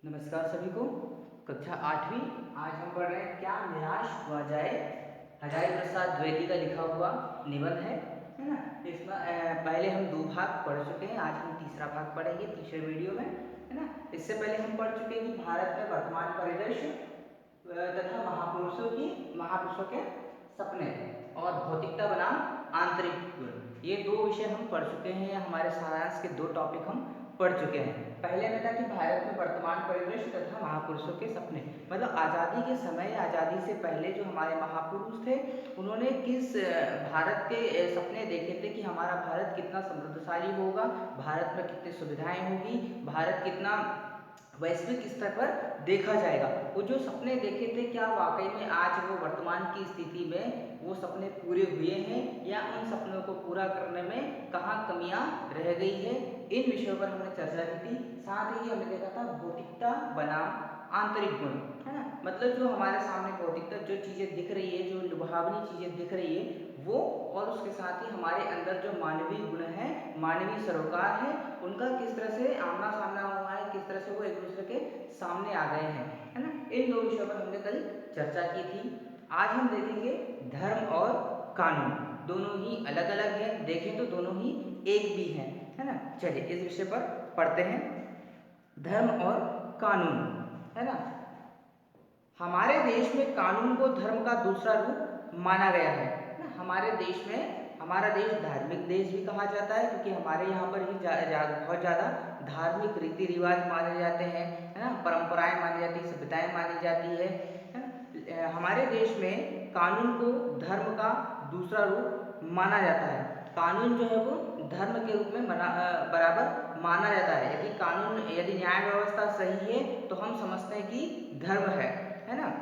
नमस्कार सभी को। कक्षा 8वीं। आज हम पढ़ रहे हैं क्या निराश हुआ जाए। हजारी प्रसाद द्विवेदी का लिखा हुआ निबंध है ना। इसमें पहले हम 2 भाग पढ़ चुके हैं। आज हम तीसरा भाग पढ़ेंगे तीसरे वीडियो में, है ना। इससे पहले हम पढ़ चुके हैं कि भारत में वर्तमान परिदृश्य तथा महापुरुषों के सपने और भौतिकता बनाम आंतरिक गुण, ये 2 विषय हम पढ़ चुके हैं। हमारे सारांश के 2 टॉपिक हम पढ़ चुके हैं। पहले में था कि भारत में वर्तमान परिदृश्य तथा महापुरुषों के सपने, मतलब आज़ादी के समय, आज़ादी से पहले जो हमारे महापुरुष थे उन्होंने किस भारत के सपने देखे थे कि हमारा भारत कितना समृद्धशाली होगा, भारत में कितनी सुविधाएं होगी, भारत कितना वैश्विक स्तर पर देखा जाएगा। वो जो सपने देखे थे, क्या वाकई में आज वो वर्तमान की स्थिति में वो सपने पूरे हुए हैं या उन सपनों को पूरा करने में कहाँ कमियां रह गई है, इन विषयों पर हमने चर्चा की थी। साथ ही हमने देखा था भौतिकता बनाम आंतरिक गुण, है ना। मतलब जो हमारे सामने भौतिकता जो चीज़ें दिख रही है, जो लुभावनी चीज़ें दिख रही है वो, और उसके साथ ही हमारे अंदर जो मानवीय गुण है, मानवीय सरोकार है, उनका किस तरह से आमना सामना हुआ है, किस तरह से वो एक दूसरे के सामने आ गए हैं, है ना। इन 2 विषयों पर हमने कल चर्चा की थी। आज हम देखेंगे धर्म और कानून, दोनों ही अलग अलग हैं, देखें तो दोनों ही एक भी हैं, है ना। चलिए इस विषय पर पढ़ते हैं, धर्म और कानून, है ना। हमारे देश में कानून को धर्म का दूसरा रूप माना गया है ना। हमारे देश में, हमारा देश धार्मिक देश भी कहा जाता है क्योंकि हमारे यहाँ पर ही बहुत ज़्यादा धार्मिक रीति रिवाज माने जाते हैं, है ना, परंपराएं मानी जाती है, सभ्यताएं मानी जाती है ना। हमारे देश में कानून को धर्म का दूसरा रूप माना जाता है। कानून जो है वो धर्म के रूप में बराबर माना जाता है। यदि कानून, यदि न्याय व्यवस्था सही है तो हम समझते हैं कि धर्म है ना।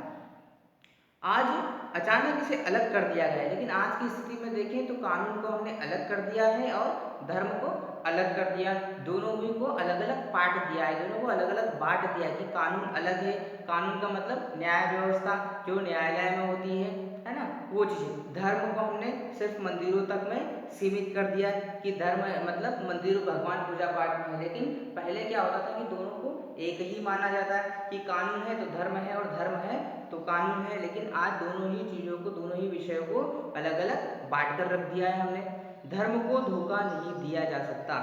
आज अचानक इसे अलग कर दिया गया है, लेकिन आज की स्थिति में देखें तो कानून को हमने अलग कर दिया है और धर्म को अलग कर दिया। दोनों ही को अलग अलग बांट दिया है, दोनों को अलग अलग बांट दिया कि कानून अलग है। कानून का मतलब न्याय व्यवस्था जो न्यायालय में होती है ना, वो चीज़। धर्म को हमने सिर्फ मंदिरों तक में सीमित कर दिया कि धर्म मतलब मंदिरों, भगवान पूजा पाठ में है। लेकिन पहले क्या होता था कि दोनों को एक ही माना जाता है कि कानून है तो धर्म है और धर्म है तो कानून है। लेकिन आज दोनों ही चीज़ों को, दोनों ही विषयों को अलग अलग बांट कर रख दिया है हमने। धर्म को धोखा नहीं दिया जा सकता,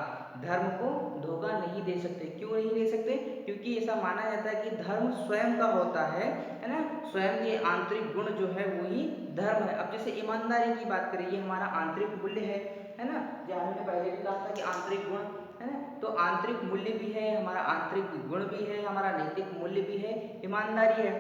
धर्म को धोखा नहीं दे सकते। क्यों नहीं दे सकते? क्योंकि ऐसा माना जाता है कि धर्म स्वयं का होता है ना। स्वयं के आंतरिक गुण जो है वही धर्म है। अब जैसे ईमानदारी की बात करें, ये हमारा आंतरिक मूल्य है ना। जो हमने पहले भी कहा था कि आंतरिक गुण, है ना, तो आंतरिक मूल्य भी है हमारा, आंतरिक गुण भी है हमारा, नैतिक मूल्य भी है, ईमानदारी है।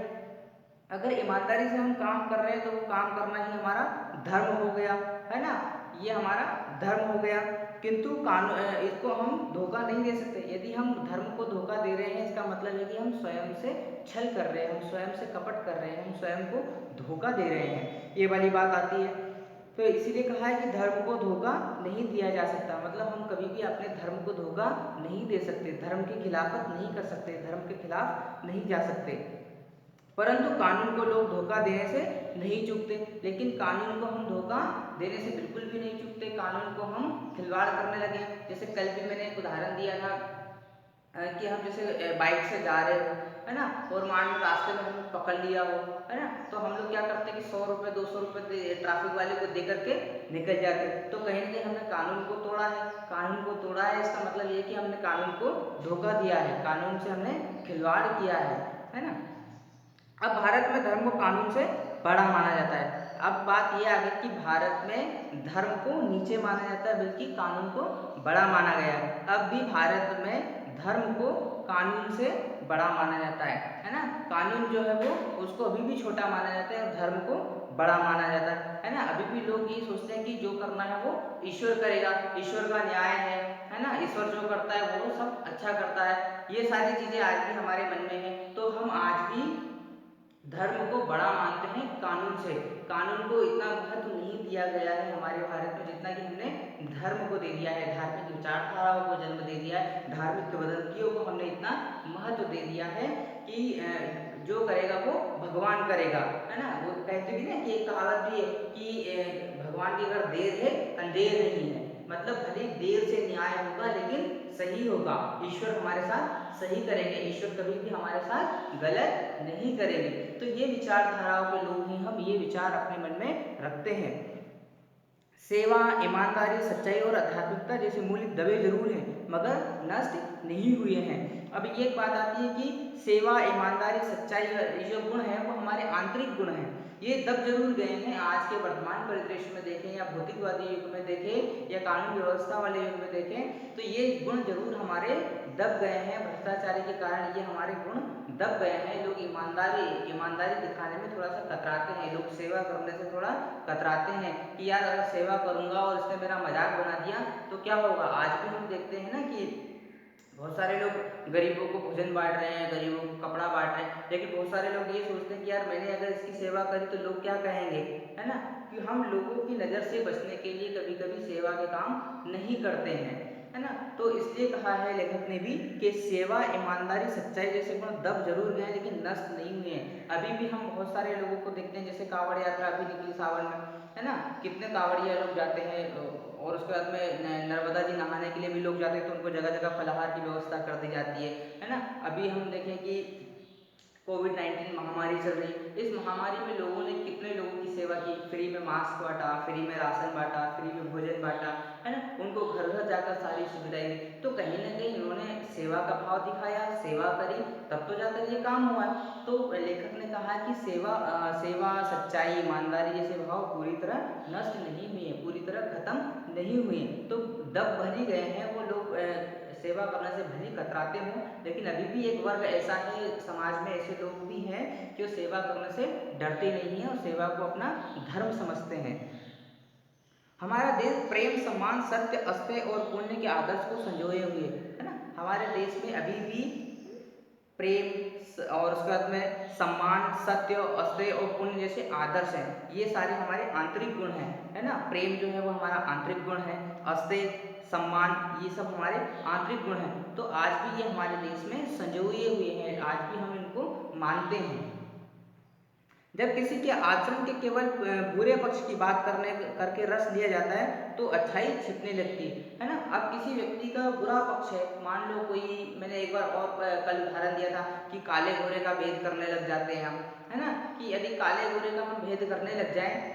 अगर ईमानदारी से हम काम कर रहे हैं तो वो काम करना ही हमारा धर्म हो गया, है ना, ये हमारा धर्म हो गया। किंतु कानून, इसको हम धोखा नहीं दे सकते। यदि हम धर्म को धोखा दे रहे हैं, इसका मतलब है कि हम स्वयं से छल कर रहे हैं, हम स्वयं से कपट कर रहे हैं, हम स्वयं को धोखा दे रहे हैं, ये वाली बात आती है। तो इसीलिए कहा है कि धर्म को धोखा नहीं दिया जा सकता, मतलब हम कभी भी अपने धर्म को धोखा नहीं दे सकते, धर्म की खिलाफत नहीं कर सकते, धर्म के खिलाफ नहीं जा सकते। परंतु कानून को लोग धोखा देने से नहीं चूकते, लेकिन कानून को हम धोखा देने से बिल्कुल भी नहीं चूकते। कानून को हम खिलवाड़ करने लगे। जैसे कल भी मैंने एक उदाहरण दिया था कि हम जैसे बाइक से जा रहे हो, है ना, और मान लो रास्ते में हमें पकड़ लिया हो, है ना, तो हम लोग क्या करते हैं कि 100 रुपये 200 रुपये ट्रैफिक वाले को दे करके निकल जाते। तो कहीं ना कहीं हमने कानून को तोड़ा है। कानून को तोड़ा है इसका मतलब ये कि हमने कानून को धोखा दिया है, कानून से हमने खिलवाड़ किया है ना। अब भारत में धर्म को कानून से बड़ा माना जाता है। अब बात यह आ गई कि भारत में धर्म को नीचे माना जाता है बल्कि कानून को बड़ा माना गया है। अब भी भारत में धर्म को कानून से बड़ा माना जाता है ना। कानून जो है वो उसको अभी भी छोटा माना जाता है और धर्म को बड़ा माना जाता है ना। अभी भी लोग ये सोचते हैं कि जो करना है वो ईश्वर करेगा, ईश्वर का न्याय है ना, ईश्वर जो करता है वो सब अच्छा करता है। ये सारी चीज़ें आज भी हमारे मन में है। तो हम आज भी धर्म को बड़ा मानते हैं कानून से। कानून को इतना महत्व नहीं दिया गया है हमारे भारत में जितना कि हमने धर्म को दे दिया है, धार्मिक विचारधाराओं को जन्म दे दिया है, धार्मिक किंवदंतियों को हमने इतना महत्व दे दिया है कि जो करेगा वो भगवान करेगा, है ना। वो कहते भी ना कि एक कहावत भी है कि भगवान की अगर देर है अंधेर नहीं है। मतलब भले ही देर से न्याय होगा लेकिन सही होगा। ईश्वर हमारे साथ सही करेंगे, ईश्वर कभी भी हमारे साथ गलत नहीं करेंगे। तो ये विचारधाराओं के लोग ही हम ये विचार अपने मन में रखते हैं। सेवा, ईमानदारी, सच्चाई और आध्यात्मिकता जैसे मूल्य दबे जरूर हैं मगर नष्ट नहीं हुए हैं। अब ये एक बात आती है कि सेवा, ईमानदारी, सच्चाई ये जो गुण है वो हमारे आंतरिक गुण हैं, ये दब जरूर गए हैं। आज के वर्तमान परिदृश्य में देखें या भौतिकवादी युग में देखें या कानून व्यवस्था वाले युग में देखें तो ये गुण जरूर हमारे दब गए हैं। भ्रष्टाचार के कारण ये हमारे गुण दब गए हैं। लोग ईमानदारी दिखाने में थोड़ा सा कतराते हैं, लोग सेवा करने से थोड़ा कतराते हैं कि यार अगर सेवा करूंगा और इसने मेरा मजाक बना दिया तो क्या होगा। आज भी हम देखते हैं ना कि बहुत सारे लोग गरीबों को भोजन बांट रहे हैं, गरीबों को कपड़ा बांट रहे हैं, लेकिन बहुत सारे लोग ये सोचते हैं कि यार मैंने अगर इसकी सेवा करी तो लोग क्या कहेंगे, है ना। कि हम लोगों की नज़र से बचने के लिए कभी कभी सेवा के काम नहीं करते हैं, है ना। तो इसलिए कहा है लेखक ने भी कि सेवा, ईमानदारी, सच्चाई जैसे गुण दब जरूर गए लेकिन नष्ट नहीं हुए हैं। अभी भी हम बहुत सारे लोगों को देखते हैं, जैसे कांवड़ यात्रा अभी निकली सावन में, है ना। कितने कांवड़िया लोग जाते हैं और उसके बाद में नर्मदा जी नहाने के लिए भी लोग जाते हैं तो उनको जगह जगह फलाहार की व्यवस्था कर दी जाती है ना। अभी हम देखें कि कोविड-19 महामारी चल रही है, इस महामारी में लोगों ने कितने लोगों की सेवा की, फ्री में मास्क बांटा, फ्री में राशन बांटा, फ्री में भोजन बांटा, है ना। उनको घर घर जाकर सारी सुविधाएं दी। तो कहीं ना कहीं उन्होंने सेवा का भाव दिखाया, सेवा करी, तब तो जाकर ये काम हुआ। तो लेखक ने कहा कि सेवा, सच्चाई, ईमानदारी जैसे भाव पूरी तरह नष्ट नहीं हुए हैं, पूरी तरह खत्म नहीं हुए हैं। तो दब भर गए हैं वो लोग, सेवा करने से भले कतराते हों, लेकिन अभी भी एक वर्ग ऐसा है समाज में, ऐसे लोग भी हैं जो सेवा करने से डरते नहीं हैं और सेवा को अपना धर्म समझते हैं। हमारा देश प्रेम, सम्मान, सत्य, अस्तेय और पुण्य के आदर्श को संजोए हुए है ना। हमारे देश में अभी भी प्रेम और उसके बाद में सम्मान, सत्य, अस्तेय और पुण्य जैसे आदर्श हैं, ये सारे हमारे आंतरिक गुण हैं, है ना। प्रेम जो है वो हमारा आंतरिक गुण है, अस्तेय, सम्मान, ये सब हमारे आंतरिक गुण हैं। तो आज भी ये हमारे देश में संजोए हुए हैं, आज भी हम इनको मानते हैं। जब किसी के आचरण के केवल बुरे पक्ष की बात करके रस लिया जाता है तो अच्छाई छिपने लगती है ना। अब किसी व्यक्ति का बुरा पक्ष है, मान लो कोई, मैंने एक बार और कल उदाहरण दिया था कि काले गोरे का भेद करने लग जाते हैं हम, है ना। कि यदि काले गोरे का हम भेद करने लग जाए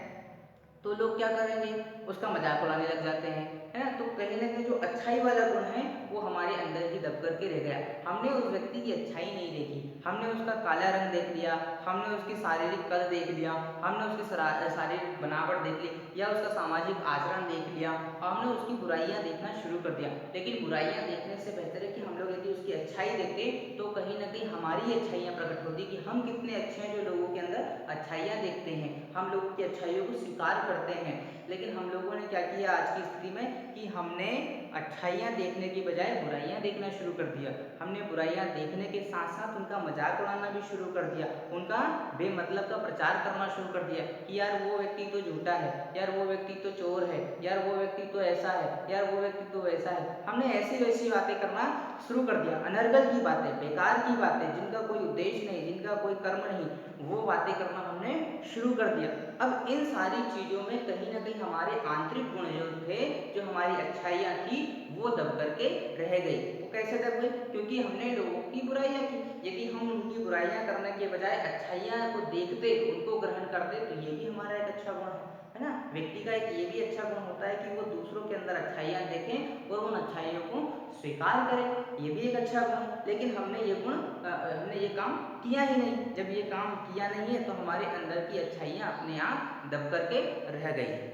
तो लोग क्या करेंगे, उसका मजाक उड़ाने लग जाते हैं, है ना। तो कहीं ना कहीं जो अच्छाई वाला गुण है वो हमारे अंदर ही दब करके रह गया। हमने उस व्यक्ति की अच्छाई नहीं देखी, हमने उसका काला रंग देख लिया, हमने उसकी शारीरिक कद देख लिया, हमने उसकी शारीरिक बनावट देख ली या उसका सामाजिक आचरण देख लिया, हमने उसकी बुराइयां देखना शुरू कर दिया। लेकिन बुराइयां देखने से बेहतर है कि हम लोग यदि उसकी अच्छाई देखते तो कहीं ना कहीं हमारी अच्छाइयाँ प्रकट होती कि हम कितने अच्छे हैं, जो लोगों के अंदर अच्छाइयाँ देखते हैं, हम लोगों की अच्छाइयों को स्वीकार करते हैं। लेकिन हम लोगों ने क्या किया आज की स्थिति में कि हमने अच्छाइयाँ देखने की बजाय बुराइयाँ देखना शुरू कर दिया। हमने बुराइयाँ देखने के साथ साथ उनका मजाक उड़ाना भी शुरू कर दिया, उनका बेमतलब का प्रचार करना शुरू कर दिया कि यार वो व्यक्ति तो झूठा है, यार वो व्यक्ति तो चोर है, यार वो व्यक्ति तो ऐसा है, यार वो व्यक्ति तो वैसा है। हमने ऐसी वैसी बातें करना शुरू कर दिया, अनर्गल की बातें, बेकार की बातें, जिनका कोई उद्देश्य नहीं, जिनका कोई कर्म नहीं, वो बातें करना हमने शुरू कर दिया। अब इन सारी चीज़ों में कहीं ना कहीं हमारे आंतरिक गुण जो थे, जो हमारी अच्छाइयाँ थी, वो दब करके रह गई। वो कैसे दब गई? क्योंकि हमने लोगों की बुराइयाँ की। यदि हम उनकी बुराइयाँ करने के बजाय अच्छाइयाँ को देखते, उनको ग्रहण करते, तो ये भी हमारा एक अच्छा गुण है ना। व्यक्ति का एक ये भी अच्छा गुण होता है कि वो दूसरों के अंदर अच्छाइयाँ देखें और उन अच्छाइयों को स्वीकार करें, ये भी एक अच्छा गुण है। लेकिन हमने ये काम किया ही नहीं। जब ये काम किया नहीं है तो हमारे अंदर की अच्छाइयाँ अपने आप दब करके रह गई।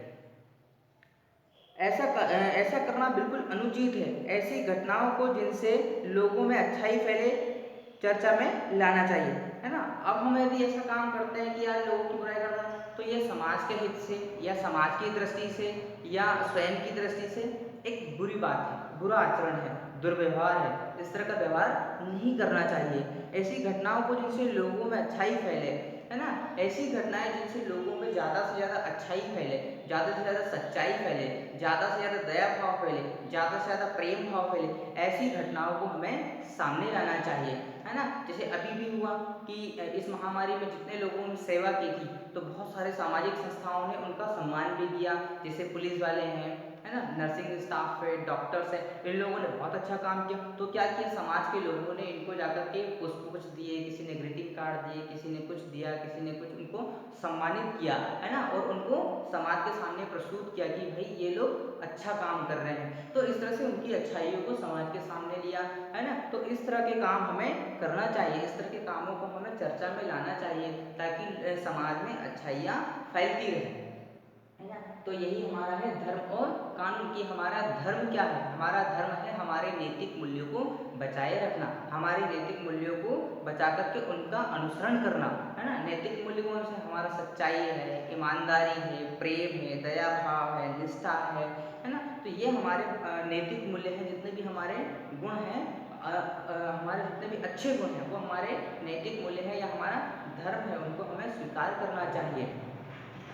ऐसा करना बिल्कुल अनुचित है। ऐसी घटनाओं को जिनसे लोगों में अच्छाई फैले चर्चा में लाना चाहिए, है ना। अब हम यदि ऐसा काम करते हैं कि यार लोगों की बुराई करना, तो ये समाज के हित से या समाज की दृष्टि से या स्वयं की दृष्टि से एक बुरी बात है, बुरा आचरण है, दुर्व्यवहार है। इस तरह का व्यवहार नहीं करना चाहिए। ऐसी घटनाओं को जिनसे लोगों में अच्छाई फैले, है ना, ऐसी घटनाएं जिनसे लोगों में ज़्यादा से ज़्यादा अच्छाई फैले, ज़्यादा से ज़्यादा सच्चाई फैले, ज़्यादा से ज़्यादा दया भाव फैले, ज़्यादा से ज़्यादा प्रेम भाव फैले, ऐसी घटनाओं को हमें सामने लाना चाहिए, है ना। जैसे अभी भी हुआ कि इस महामारी में जितने लोगों ने सेवा की थी तो बहुत सारे सामाजिक संस्थाओं ने उनका सम्मान भी किया, जैसे पुलिस वाले हैं, है ना, नर्सिंग स्टाफ है, डॉक्टर्स है, इन लोगों ने बहुत अच्छा काम किया। तो क्या किया, समाज के लोगों ने इनको जाकर के पुष्प कुछ दिए, किसी ने ग्रीटिंग कार्ड दिए, किसी ने कुछ दिया, किसी ने कुछ, उनको सम्मानित किया, है ना, और उनको समाज के सामने प्रस्तुत किया कि भाई ये लोग अच्छा काम कर रहे हैं। तो इस तरह से उनकी अच्छाइयों को समाज के सामने लिया, है ना। तो इस तरह के काम हमें करना चाहिए, इस तरह के कामों को हमें चर्चा में लाना चाहिए, ताकि समाज में अच्छाइयाँ फैलती रहें, है ना। तो यही हमारा है धर्म और कानून की। हमारा धर्म क्या है, हमारा धर्म है हमारे नैतिक मूल्यों को बचाए रखना, हमारे नैतिक मूल्यों को बचा करके उनका अनुसरण करना, है ना। नैतिक मूल्य कौन से, हमारा सच्चाई है, ईमानदारी है, प्रेम है, दया भाव है, निष्ठा है ना। तो ये हमारे नैतिक मूल्य हैं, जितने भी हमारे गुण हैं, हमारे जितने भी अच्छे गुण हैं वो हमारे नैतिक मूल्य हैं या हमारा धर्म है, उनको हमें स्वीकार करना चाहिए।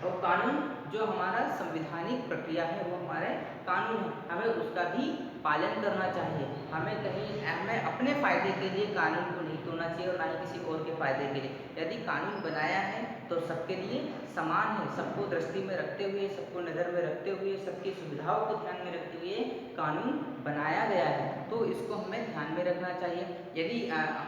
और कानून जो हमारा संवैधानिक प्रक्रिया है वो हमारे कानून है, हमें उसका भी पालन करना चाहिए। हमें अपने फ़ायदे के लिए कानून को नहीं तोड़ना चाहिए और ना ही किसी और के फ़ायदे के लिए। यदि कानून बनाया है तो सबके लिए समान है, सबको दृष्टि में रखते हुए, सबको नज़र में रखते हुए, सबकी सुविधाओं को ध्यान में रखते हुए कानून बनाया गया है, तो इसको हमें ध्यान में रखना चाहिए। यदि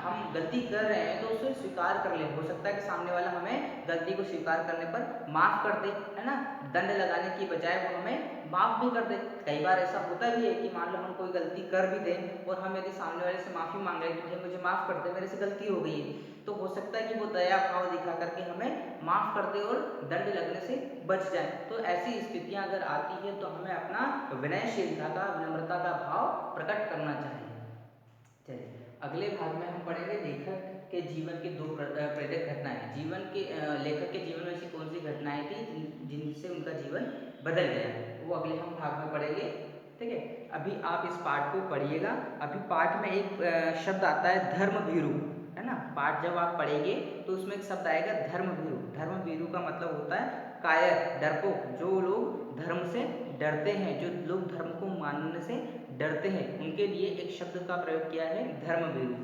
हम गलती कर रहे हैं तो उसे स्वीकार कर लें, हो सकता है कि सामने वाला हमें गलती को स्वीकार करने पर माफ़ कर दे, है ना, दंड लगाने की बजाय वो हमें माफ़ भी कर दे। कई बार ऐसा होता भी है कि मान लो हम कोई गलती कर भी दें और हम यदि सामने वाले से माफ़ी मांग रहे हैं कि भाई मुझे माफ़ कर दे, मेरे से गलती हो गई है, तो हो सकता है कि वो दया भाव दिखा करके हमें माफ़ कर दे और दंड लगने से बच जाए। तो ऐसी स्थितियाँ अगर आती है तो हमें अपना विनयशीलता का, विनम्रता का भाव प्रकट करना चाहिए। चलिए अगले भाग में हम पढ़ेंगे लेखक के जीवन की दो प्रेरक घटनाएं। लेखक के जीवन में ऐसी कौन सी घटनाएं थी जिनसे उनका जीवन बदल गया, वो अगले हम भाग में पढ़ेंगे, ठीक है। अभी आप इस पाठ को पढ़िएगा। अभी पाठ में एक शब्द आता है धर्मभीरु, है ना। पाठ जब आप पढ़ेंगे तो उसमें एक शब्द आएगा धर्मभीरु। धर्मभीरु का मतलब होता है कायर, डरपोक, जो लोग धर्म से डरते हैं, जो लोग धर्म को मानने से डरते हैं, उनके लिए एक शब्द का प्रयोग किया है धर्मभीरु।